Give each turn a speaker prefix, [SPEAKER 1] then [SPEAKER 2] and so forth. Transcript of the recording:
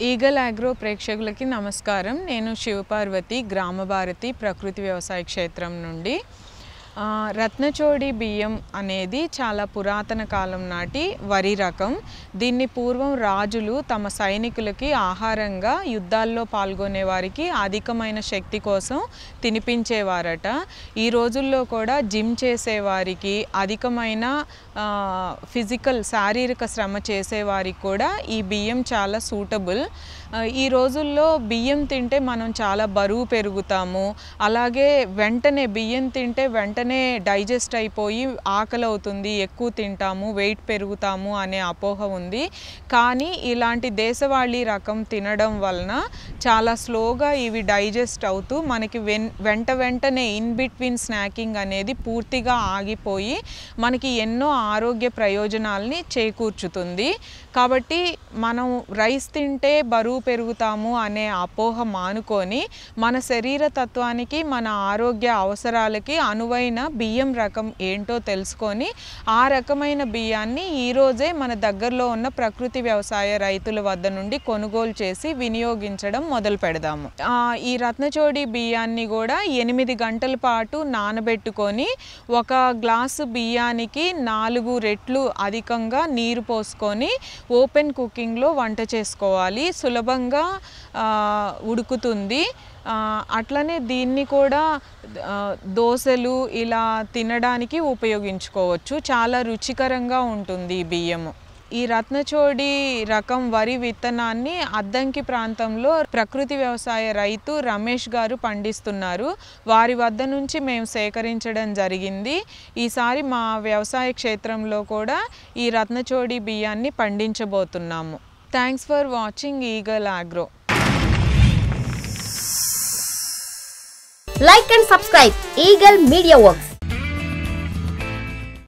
[SPEAKER 1] Eagle agro ప్రేక్షకులకి నమస్కారం. నేను శివపార్వతి, గ్రామభారతి ప్రకృతి వ్యవసాయ క్షేత్రం నుండి. రత్నచోడి బియ్యం అనేది చాలా పురాతన కాలం నాటి వరి రకం. దీన్ని పూర్వం రాజులు తమ సైనికులకి ఆహారంగా యుద్ధాల్లో పాల్గొనే వారికి అధికమైన శక్తి కోసం తినిపించేవారట. ఈ రోజుల్లో కూడా జిమ్ చేసేవారికి, అధికమైన శారీరక శ్రమ చేసేవారికి కూడా ఈ బియ్యం చాలా సూటబుల్. ఈ రోజుల్లో బియ్యం తింటే మనం చాలా బరువు పెరుగుతాము. అలాగే వెంటనే బియ్యం తింటే వెంటనే డైజెస్ట్ అయిపోయి ఆకలి అవుతుంది, ఎక్కువ తింటాము, వెయిట్ పెరుగుతాము అనే అపోహ ఉంది. కానీ ఇలాంటి దేశవాళీ రకం తినడం వలన చాలా స్లోగా ఇవి డైజెస్ట్ అవుతూ మనకి వెంటనే ఇన్ బిట్వీన్ స్నాకింగ్ అనేది పూర్తిగా ఆగిపోయి మనకి ఎన్నో ఆరోగ్య ప్రయోజనాల్ని చేకూర్చుతుంది. కాబట్టి మనం రైస్ తింటే బరువు పెరుగుతాము అనే అపోహ మానుకొని మన శరీర తత్వానికి, మన ఆరోగ్య అవసరాలకి అనువైన బియ్యం రకం ఏంటో తెలుసుకొని ఆ రకమైన బియ్యాన్ని ఈరోజే మన దగ్గరలో ఉన్న ప్రకృతి వ్యవసాయ రైతుల వద్ద నుండి కొనుగోలు చేసి వినియోగించడం మొదలు పెడదాము. ఈ రత్నచోడి బియ్యాన్ని కూడా 8 గంటల పాటు నానబెట్టుకొని ఒక గ్లాసు బియ్యానికి 4 రెట్లు అధికంగా నీరు పోసుకొని ఓపెన్ కుకింగ్లో వంట చేసుకోవాలి. సులభంగా ఉడుకుతుంది. అట్లనే దీన్ని కూడా దోశలు ఇలా తినడానికి ఉపయోగించుకోవచ్చు. చాలా రుచికరంగా ఉంటుంది ఈ బియ్యము. ఈ రత్నచోడి రకం వరి విత్తనాన్ని అద్దంకి ప్రాంతంలో ప్రకృతి వ్యవసాయ రైతు రమేష్ గారు పండిస్తున్నారు. వారి వద్ద నుంచి మేము సేకరించడం జరిగింది. ఈసారి మా వ్యవసాయ క్షేత్రంలో కూడా ఈ రత్నచోడి బియ్యాన్ని పండించబోతున్నాము. Thanks for watching Eagle Agro.
[SPEAKER 2] Like and subscribe Eagle Media Works.